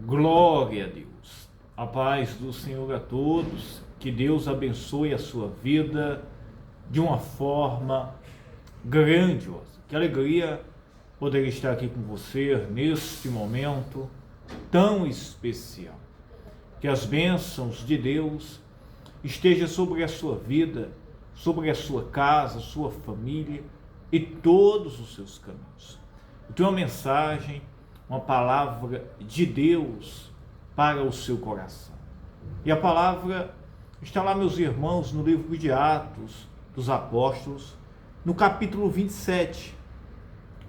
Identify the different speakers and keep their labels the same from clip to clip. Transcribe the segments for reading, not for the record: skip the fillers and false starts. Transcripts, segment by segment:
Speaker 1: Glória a Deus. A paz do Senhor a todos. Que Deus abençoe a sua vida de uma forma grandiosa. Que alegria poder estar aqui com você neste momento tão especial. Que as bênçãos de Deus estejam sobre a sua vida, sobre a sua casa, sua família e todos os seus caminhos. Eu tenho uma mensagem, uma palavra de Deus para o seu coração. E a palavra está lá, meus irmãos, no livro de Atos dos Apóstolos, no capítulo 27.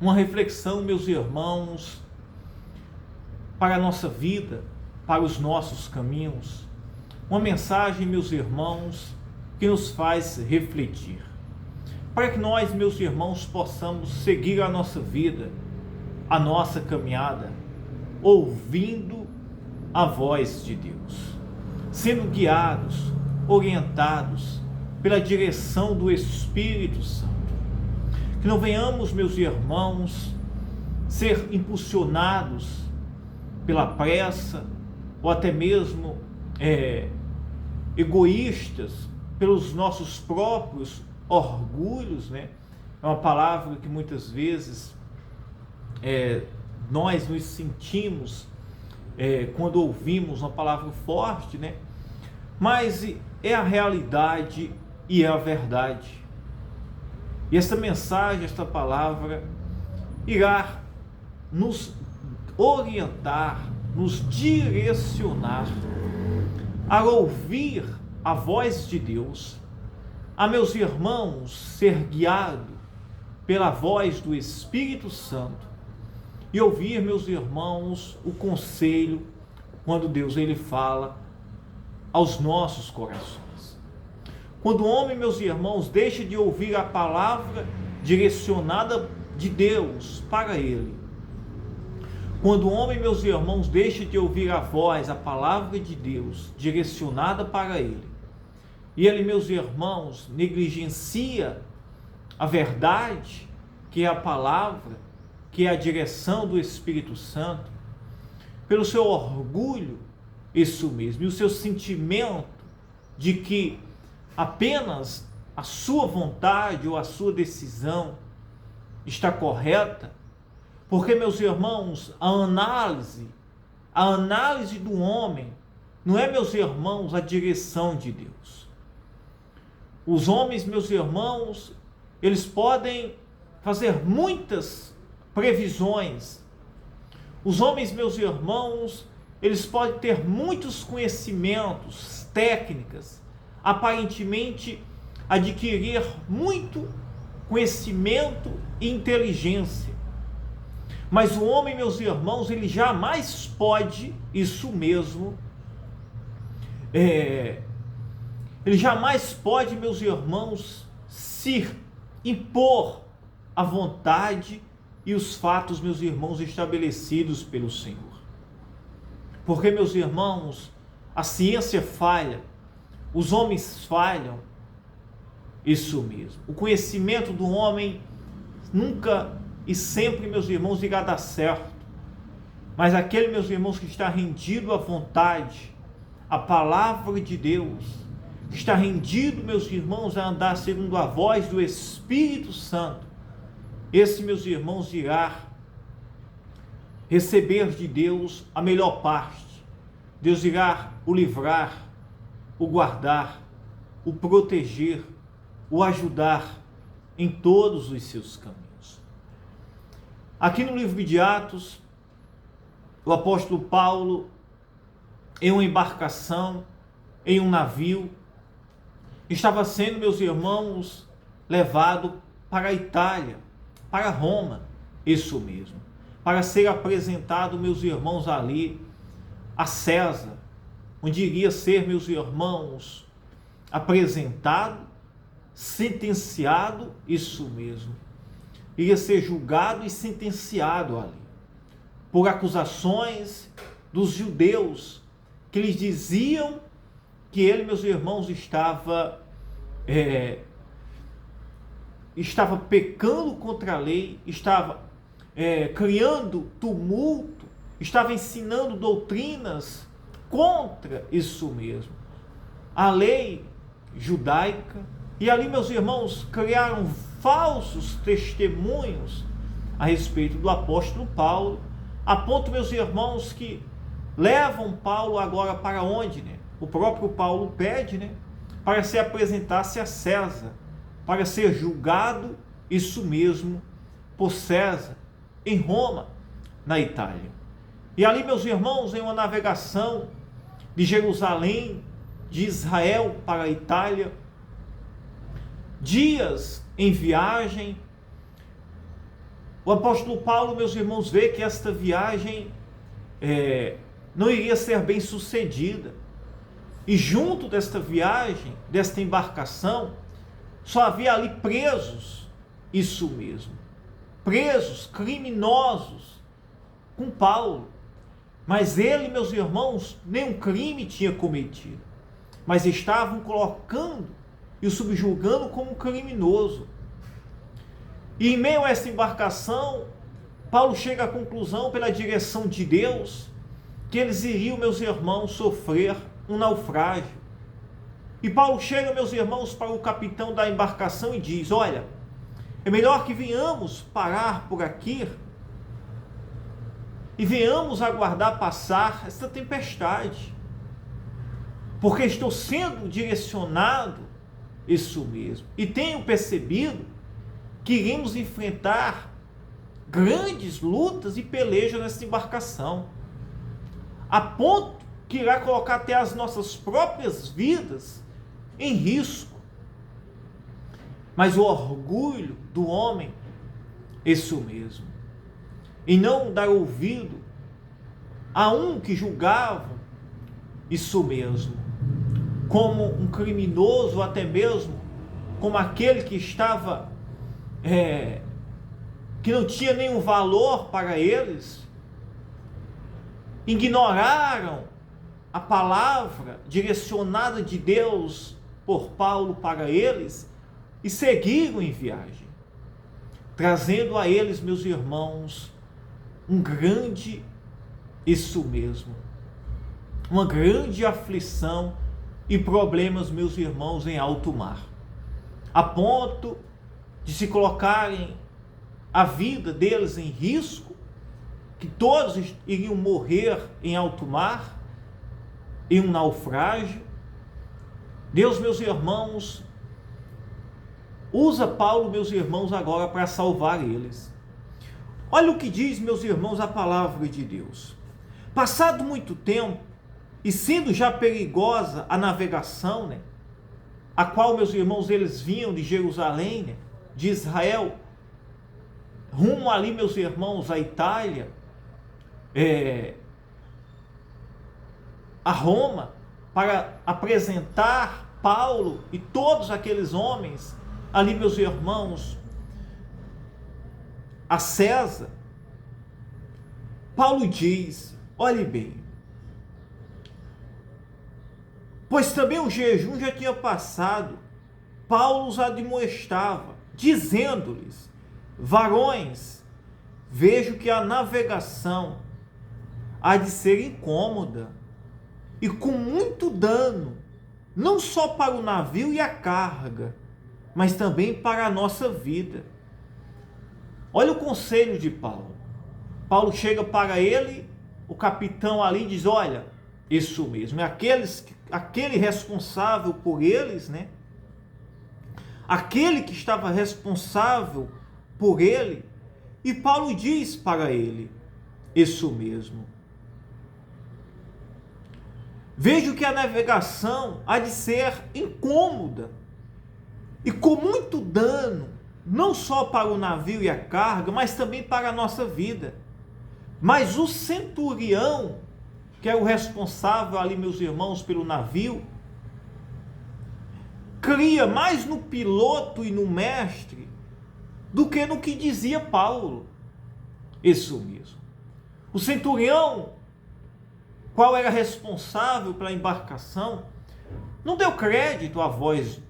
Speaker 1: Uma reflexão, meus irmãos, para a nossa vida, para os nossos caminhos. Uma mensagem, meus irmãos, que nos faz refletir. Para que nós, meus irmãos, possamos seguir a nossa vida, a nossa caminhada, ouvindo a voz de Deus, sendo guiados, orientados pela direção do Espírito Santo. Que não venhamos, meus irmãos, ser impulsionados pela pressa ou até mesmo egoístas pelos nossos próprios orgulhos, né? É uma palavra que muitas vezes nós nos sentimos quando ouvimos uma palavra forte, né? Mas é a realidade e é a verdade. E essa mensagem, esta palavra, irá nos orientar, nos direcionar a ouvir a voz de Deus, a, meus irmãos, ser guiado pela voz do Espírito Santo e ouvir, meus irmãos, o conselho quando Deus ele fala aos nossos corações. Quando o homem, meus irmãos, deixa de ouvir a palavra direcionada de Deus para ele, quando o homem, meus irmãos, deixa de ouvir a voz, a palavra de Deus direcionada para ele, e ele, meus irmãos, negligencia a verdade, que é a palavra, que é a direção do Espírito Santo, pelo seu orgulho, isso mesmo, e o seu sentimento de que apenas a sua vontade ou a sua decisão está correta, porque, meus irmãos, a análise do homem não é, meus irmãos, a direção de Deus. Os homens, meus irmãos, eles podem fazer muitas previsões. Os homens, meus irmãos, eles podem ter muitos conhecimentos, técnicas, aparentemente adquirir muito conhecimento e inteligência. Mas o homem, meus irmãos, ele jamais pode, isso mesmo, ele jamais pode, meus irmãos, se impor a vontade e os fatos, meus irmãos, estabelecidos pelo Senhor. Porque, meus irmãos, a ciência falha, os homens falham, isso mesmo. O conhecimento do homem nunca e sempre, meus irmãos, irá dar certo. Mas aquele, meus irmãos, que está rendido à vontade, à palavra de Deus, que está rendido, meus irmãos, a andar segundo a voz do Espírito Santo, esse, meus irmãos, irá receber de Deus a melhor parte. Deus irá o livrar, o guardar, o proteger, o ajudar em todos os seus caminhos. Aqui no livro de Atos, o apóstolo Paulo, em uma embarcação, em um navio, estava sendo, meus irmãos, levado para a Itália, para Roma, isso mesmo, para ser apresentado, meus irmãos, ali a César, onde iria ser, meus irmãos, apresentado, sentenciado, isso mesmo, iria ser julgado e sentenciado ali, por acusações dos judeus, que lhes diziam que ele, meus irmãos, estava pecando contra a lei, estava criando tumulto estava ensinando doutrinas contra isso mesmo, a lei judaica. E ali, meus irmãos, criaram falsos testemunhos a respeito do apóstolo Paulo, a ponto, meus irmãos, que levam Paulo agora para onde, né? O próprio Paulo pede, né? Para se apresentar-se a César, para ser julgado, isso mesmo, por César, em Roma, na Itália. E ali, meus irmãos, em uma navegação de Jerusalém, de Israel para a Itália, dias em viagem, o apóstolo Paulo, meus irmãos, vê que esta viagem não iria ser bem sucedida. E junto desta viagem, desta embarcação, só havia ali presos, isso mesmo, presos, criminosos, com Paulo. Mas ele, meus irmãos, nenhum crime tinha cometido, mas estavam colocando e o subjugando como criminoso. E em meio a essa embarcação, Paulo chega à conclusão, pela direção de Deus, que eles iriam, meus irmãos, sofrer um naufrágio. E Paulo chega, meus irmãos, para o capitão da embarcação e diz: olha, é melhor que venhamos parar por aqui e venhamos aguardar passar esta tempestade, porque estou sendo direcionado, isso mesmo, e tenho percebido que iremos enfrentar grandes lutas e pelejas nessa embarcação, a ponto que irá colocar até as nossas próprias vidas em risco. Mas o orgulho do homem, isso mesmo, em não dar ouvido a um que julgava, isso mesmo, como um criminoso, até mesmo como aquele que estava, que não tinha nenhum valor para eles, ignoraram a palavra direcionada de Deus por Paulo para eles e seguiram em viagem, trazendo a eles, meus irmãos, um grande, isso mesmo, uma grande aflição e problemas, meus irmãos, em alto mar, a ponto de se colocarem a vida deles em risco, que todos iriam morrer em alto mar, em um naufrágio. Deus, meus irmãos, usa Paulo, meus irmãos, agora para salvar eles. Olha o que diz, meus irmãos, a palavra de Deus. Passado muito tempo, e sendo já perigosa a navegação, né, a qual, meus irmãos, eles vinham de Jerusalém, né, de Israel, rumo ali, meus irmãos, à Itália, a Roma, para apresentar Paulo e todos aqueles homens ali, meus irmãos, a César. Paulo diz, olhe bem, pois também o jejum já tinha passado, Paulo os admoestava, dizendo-lhes: varões, vejo que a navegação há de ser incômoda e com muito dano, não só para o navio e a carga, mas também para a nossa vida. Olha o conselho de Paulo. Paulo chega para ele, o capitão ali, diz: olha, isso mesmo, aquele responsável por eles, né? Aquele que estava responsável por ele, e Paulo diz para ele, isso mesmo, vejo que a navegação há de ser incômoda e com muito dano, não só para o navio e a carga, mas também para a nossa vida. Mas o centurião, que é o responsável ali, meus irmãos, pelo navio, cria mais no piloto e no mestre do que no que dizia Paulo. Isso mesmo. O centurião, qual era responsável pela embarcação, não deu crédito à voz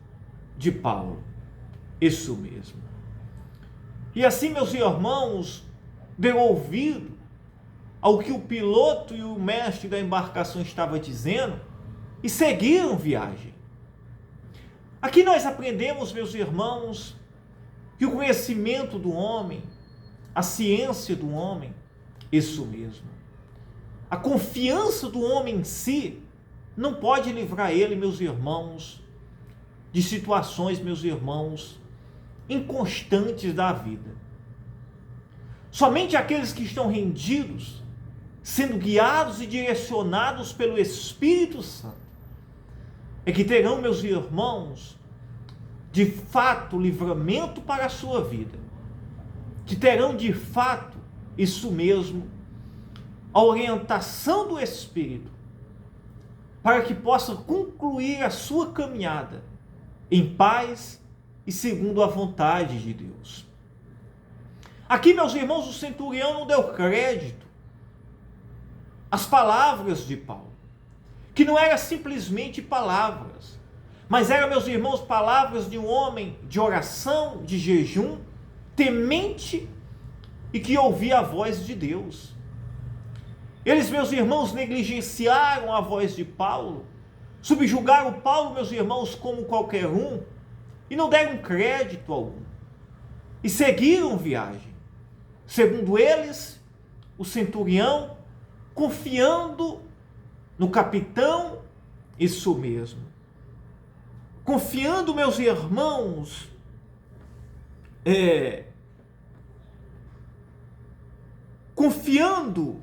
Speaker 1: de Paulo. Isso mesmo. E assim, meus irmãos, deu ouvido ao que o piloto e o mestre da embarcação estavam dizendo e seguiram viagem. Aqui nós aprendemos, meus irmãos, que o conhecimento do homem, a ciência do homem, isso mesmo, a confiança do homem em si, não pode livrar ele, meus irmãos, de situações, meus irmãos, inconstantes da vida. Somente aqueles que estão rendidos, sendo guiados e direcionados pelo Espírito Santo, é que terão, meus irmãos, de fato, livramento para a sua vida, que terão de fato, isso mesmo, a orientação do Espírito, para que possam concluir a sua caminhada em paz e segundo a vontade de Deus. Aqui, meus irmãos, o centurião não deu crédito às palavras de Paulo, que não eram simplesmente palavras, mas eram, meus irmãos, palavras de um homem de oração, de jejum, temente e que ouvia a voz de Deus. Eles, meus irmãos, negligenciaram a voz de Paulo, subjugaram Paulo, meus irmãos, como qualquer um, e não deram crédito algum, e seguiram viagem. Segundo eles, o centurião, confiando no capitão, isso mesmo, confiando, meus irmãos, confiando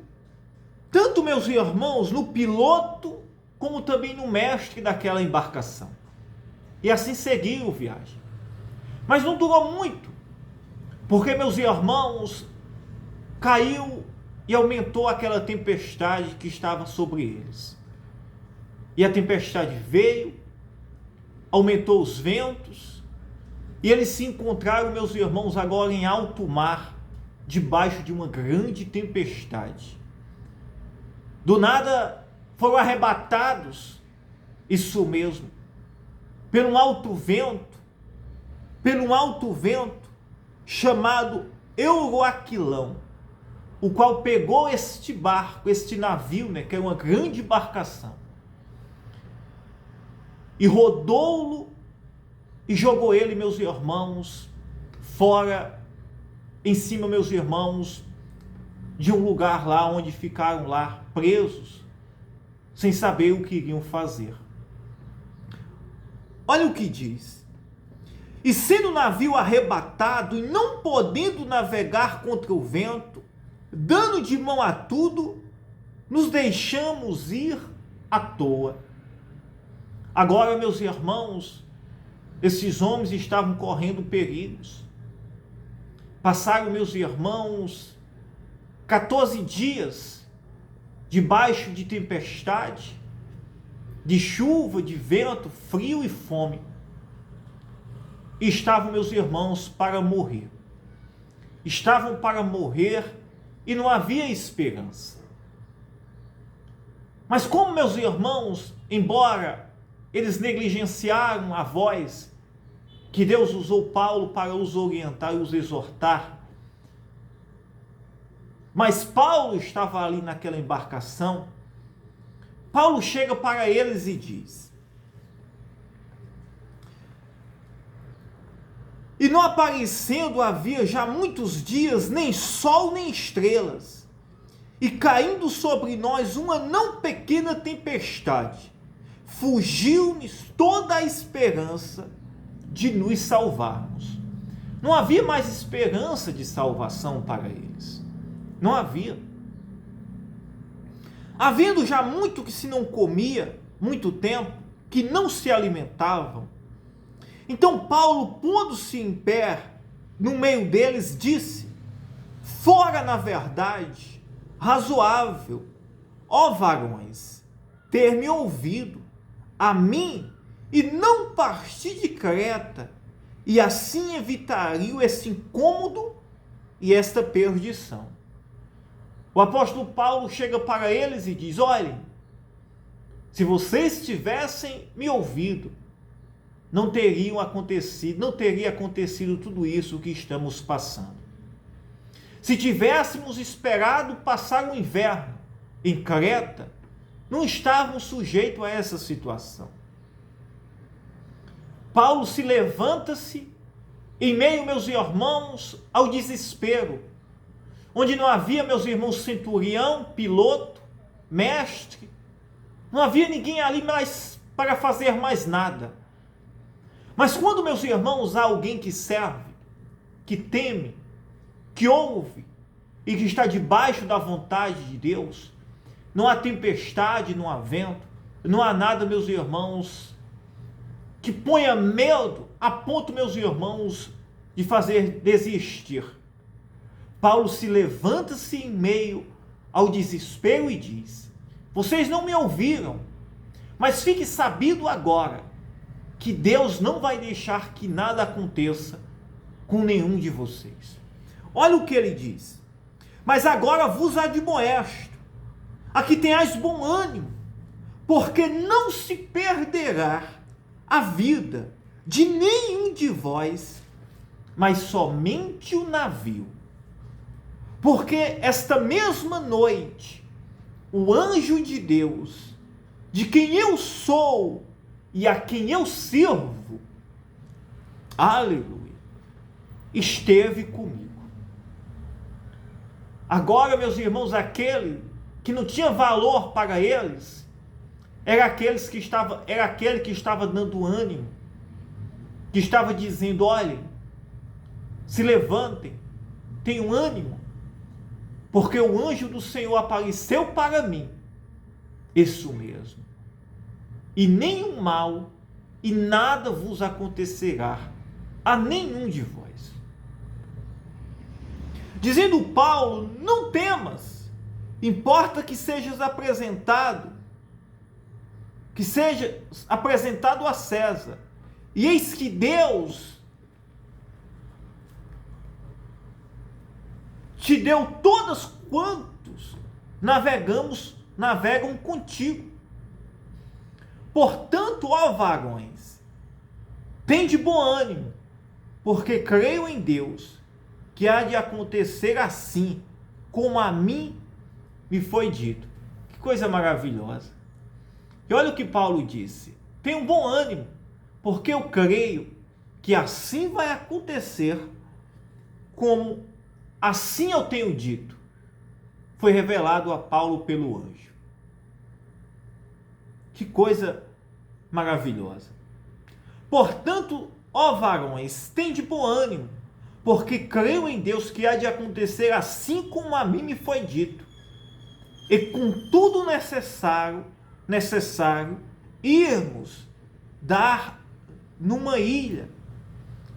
Speaker 1: tanto, meus irmãos, no piloto, como também no mestre daquela embarcação. E assim seguiram viagem. Mas não durou muito, porque, meus irmãos, caiu e aumentou aquela tempestade que estava sobre eles. E a tempestade veio, aumentou os ventos, e eles se encontraram, meus irmãos, agora em alto mar, debaixo de uma grande tempestade. Do nada foram arrebatados, isso mesmo, pelo um alto vento chamado Euroaquilão, o qual pegou este barco, este navio, que era uma grande embarcação, e rodou-lo e jogou ele, meus irmãos, fora, em cima, meus irmãos, de um lugar lá onde ficaram lá presos, sem saber o que iriam fazer. Olha o que diz: e sendo o navio arrebatado e não podendo navegar contra o vento, dando de mão a tudo, nos deixamos ir à toa. Agora, meus irmãos, esses homens estavam correndo perigos. Passaram, meus irmãos, 14 dias debaixo de tempestade, de chuva, de vento, frio e fome. E estavam, meus irmãos, para morrer. Estavam para morrer e não havia esperança. Mas como, meus irmãos, embora eles negligenciaram a voz que Deus usou Paulo para os orientar e os exortar, mas Paulo estava ali naquela embarcação, Paulo chega para eles e diz: e não aparecendo havia já muitos dias nem sol nem estrelas, e caindo sobre nós uma não pequena tempestade, fugiu-nos toda a esperança de nos salvarmos. Não havia mais esperança de salvação para eles. Não havia. Havendo já muito que se não comia, muito tempo, que não se alimentavam. Então Paulo, pondo-se em pé no meio deles, disse: fora na verdade razoável, ó varões, ter-me ouvido a mim e não partir de Creta, e assim evitaria esse incômodo e esta perdição. O apóstolo Paulo chega para eles e diz: olhem, se vocês tivessem me ouvido, não teria acontecido tudo isso que estamos passando. Se tivéssemos esperado passar o inverno em Creta, não estávamos sujeitos a essa situação. Paulo se levanta-se em meio, meus irmãos, ao desespero, onde não havia, meus irmãos, centurião, piloto, mestre, não havia ninguém ali mais para fazer mais nada. Mas quando, meus irmãos, há alguém que serve, que teme, que ouve e que está debaixo da vontade de Deus, não há tempestade, não há vento, não há nada, meus irmãos, que ponha medo a ponto, meus irmãos, de fazer desistir. Paulo se levanta-se em meio ao desespero e diz: vocês não me ouviram, mas fique sabido agora que Deus não vai deixar que nada aconteça com nenhum de vocês. Olha o que ele diz: mas agora vos admoesto, a que tenhais bom ânimo, porque não se perderá a vida de nenhum de vós, mas somente o navio. Porque esta mesma noite, o anjo de Deus, de quem eu sou e a quem eu sirvo, aleluia, esteve comigo. Agora, meus irmãos, aquele que não tinha valor para eles, era aquele que estava dando ânimo, que estava dizendo: olhem, se levantem, tenham ânimo, porque o anjo do Senhor apareceu para mim. Isso mesmo. E nenhum mal e nada vos acontecerá a nenhum de vós. Dizendo Paulo: não temas, importa que sejas apresentado a César. E eis que Deus te deu todas quantos navegam contigo. Portanto, ó varões, tende bom ânimo, porque creio em Deus, que há de acontecer assim, como a mim me foi dito. Que coisa maravilhosa. E olha o que Paulo disse: tenha um bom ânimo, porque eu creio que assim vai acontecer, como assim eu tenho dito. Foi revelado a Paulo pelo anjo. Que coisa maravilhosa. Portanto, ó varões, tende bom ânimo, porque creio em Deus que há de acontecer assim como a mim me foi dito. E com tudo necessário irmos dar numa ilha,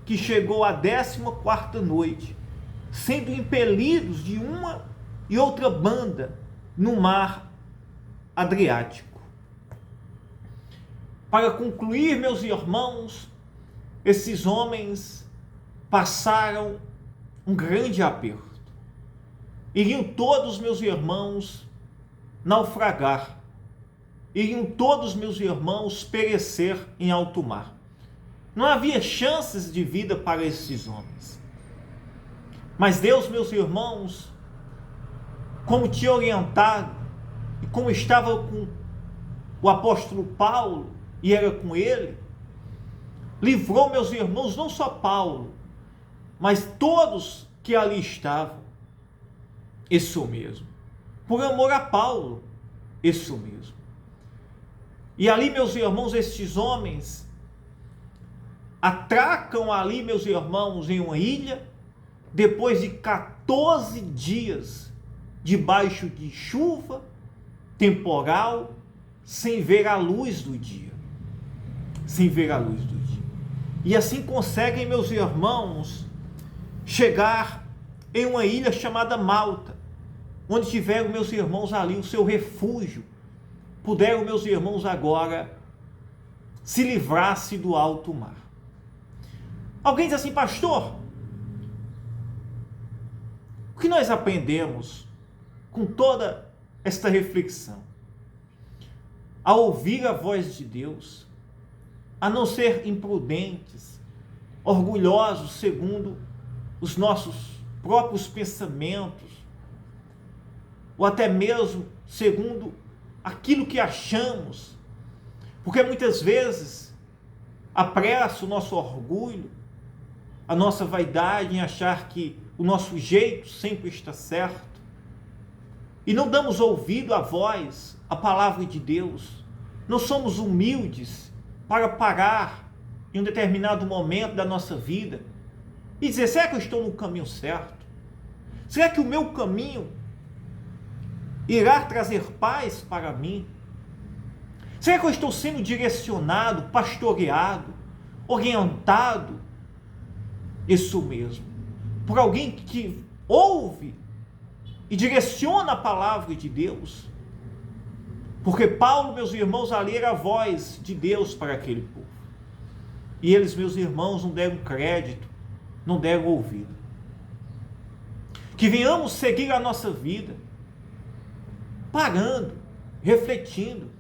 Speaker 1: que chegou à 14ª noite, sendo impelidos de uma e outra banda no mar Adriático. Para concluir, meus irmãos, esses homens passaram um grande aperto. Iriam todos, meus irmãos, naufragar. Iriam todos, meus irmãos, perecer em alto mar. Não havia chances de vida para esses homens. Mas Deus, meus irmãos, como tinha orientado, e como estava com o apóstolo Paulo, e era com ele, livrou, meus irmãos, não só Paulo, mas todos que ali estavam. Isso mesmo. Por amor a Paulo. Isso mesmo. E ali, meus irmãos, estes homens atracam ali, meus irmãos, em uma ilha, depois de 14 dias debaixo de chuva, temporal, sem ver a luz do dia. Sem ver a luz do dia. E assim conseguem, meus irmãos, chegar em uma ilha chamada Malta, onde tiveram, meus irmãos, ali o seu refúgio. Puderam, meus irmãos, agora se livrar-se do alto mar. Alguém diz assim: pastor, o que nós aprendemos com toda esta reflexão? A ouvir a voz de Deus, a não ser imprudentes, orgulhosos segundo os nossos próprios pensamentos, ou até mesmo segundo aquilo que achamos, porque muitas vezes apressa o nosso orgulho, a nossa vaidade em achar que o nosso jeito sempre está certo, e não damos ouvido à voz, à palavra de Deus. Não somos humildes para parar em um determinado momento da nossa vida e dizer: será que eu estou no caminho certo? Será que o meu caminho irá trazer paz para mim? Será que eu estou sendo direcionado, pastoreado, orientado? Isso mesmo, por alguém que ouve e direciona a palavra de Deus. Porque Paulo, meus irmãos, ali era a voz de Deus para aquele povo. E eles, meus irmãos, não deram crédito, não deram ouvido. Que venhamos seguir a nossa vida, parando, refletindo,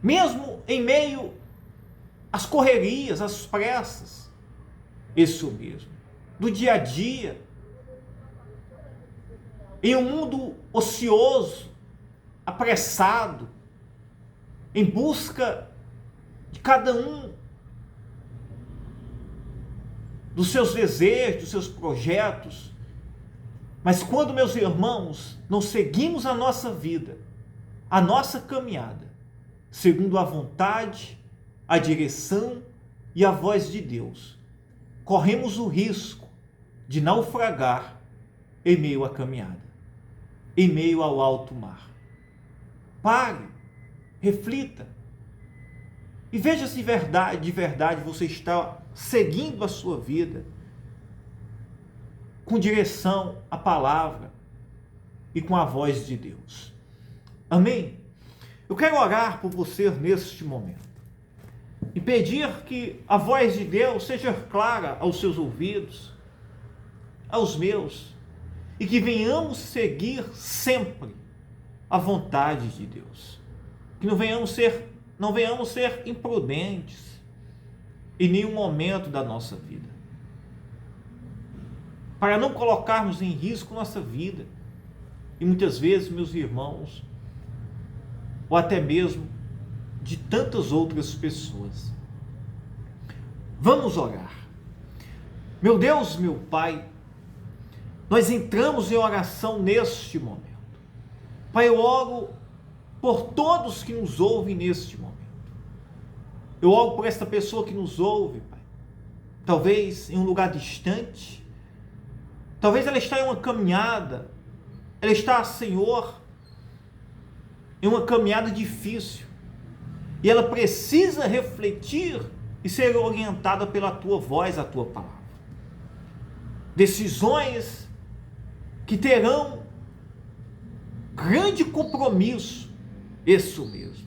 Speaker 1: mesmo em meio às correrias, às pressas, isso mesmo, do dia a dia, em um mundo ocioso, apressado, em busca de cada um dos seus desejos, dos seus projetos. Mas quando, meus irmãos, não seguimos a nossa vida, a nossa caminhada, segundo a vontade, a direção e a voz de Deus, corremos o risco de naufragar em meio à caminhada, em meio ao alto mar. Pare, reflita e veja se de verdade você está seguindo a sua vida com direção à palavra e com a voz de Deus. Amém? Eu quero orar por você neste momento e pedir que a voz de Deus seja clara aos seus ouvidos, aos meus, e que venhamos seguir sempre a vontade de Deus. Que não venhamos ser imprudentes em nenhum momento da nossa vida, para não colocarmos em risco nossa vida, e muitas vezes, meus irmãos, ou até mesmo de tantas outras pessoas. Vamos orar. Meu Deus, meu Pai, nós entramos em oração neste momento. Pai, eu oro por todos que nos ouvem neste momento. Eu oro por esta pessoa que nos ouve, Pai. Talvez em um lugar distante. Talvez ela está em uma caminhada. Ela está, Senhor, em uma caminhada difícil. E ela precisa refletir e ser orientada pela Tua voz, a Tua palavra. Decisões que terão grande compromisso, isso mesmo,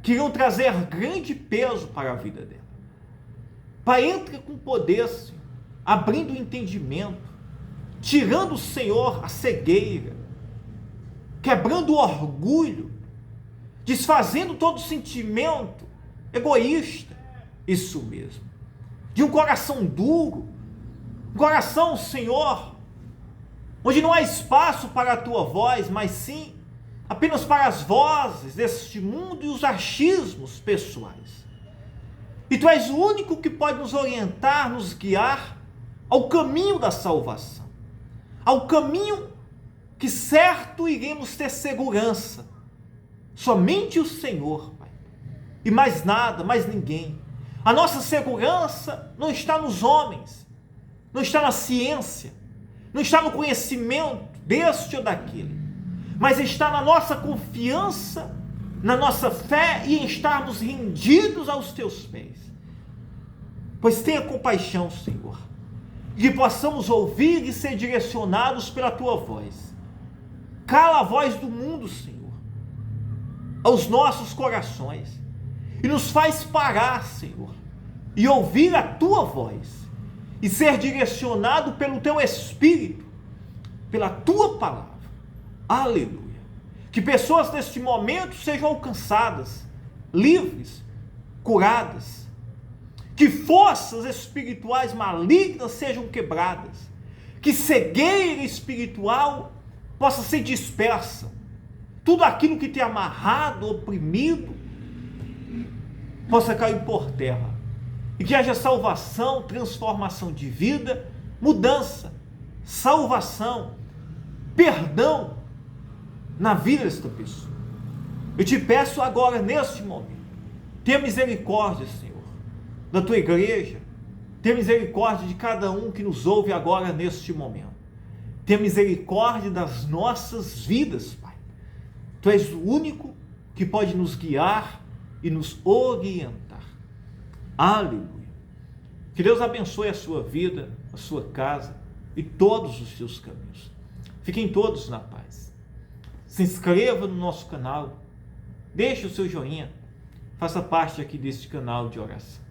Speaker 1: que irão trazer grande peso para a vida dela. Pai, entra com poder, Senhor, abrindo o entendimento, tirando, Senhor, a cegueira, quebrando o orgulho, desfazendo todo sentimento egoísta, isso mesmo, de um coração duro, um coração, Senhor, onde não há espaço para a Tua voz, mas sim apenas para as vozes deste mundo e os achismos pessoais. E Tu és o único que pode nos orientar, nos guiar ao caminho da salvação, ao caminho que certo iremos ter segurança. Somente o Senhor, Pai, e mais nada, mais ninguém. A nossa segurança não está nos homens, não está na ciência, não está no conhecimento deste ou daquele, mas está na nossa confiança, na nossa fé e em estarmos rendidos aos Teus pés. Pois tenha compaixão, Senhor, de que possamos ouvir e ser direcionados pela Tua voz. Cala a voz do mundo, Senhor, aos nossos corações, e nos faz parar, Senhor, e ouvir a Tua voz, e ser direcionado pelo Teu Espírito, pela Tua palavra. Aleluia. Que pessoas neste momento sejam alcançadas, livres, curadas, que forças espirituais malignas sejam quebradas, que cegueira espiritual possa ser dispersa, tudo aquilo que tem amarrado, oprimido, possa cair por terra, e que haja salvação, transformação de vida, mudança, salvação, perdão na vida desta pessoa. Eu te peço agora, neste momento, tenha misericórdia, Senhor, da tua igreja, tenha misericórdia de cada um que nos ouve agora neste momento, tenha misericórdia das nossas vidas, Pai. Tu és o único que pode nos guiar e nos orientar. Aleluia. Que Deus abençoe a sua vida, a sua casa e todos os seus caminhos. Fiquem todos na paz. Se inscreva no nosso canal, deixe o seu joinha, faça parte aqui deste canal de oração.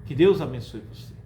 Speaker 1: Que Deus abençoe você.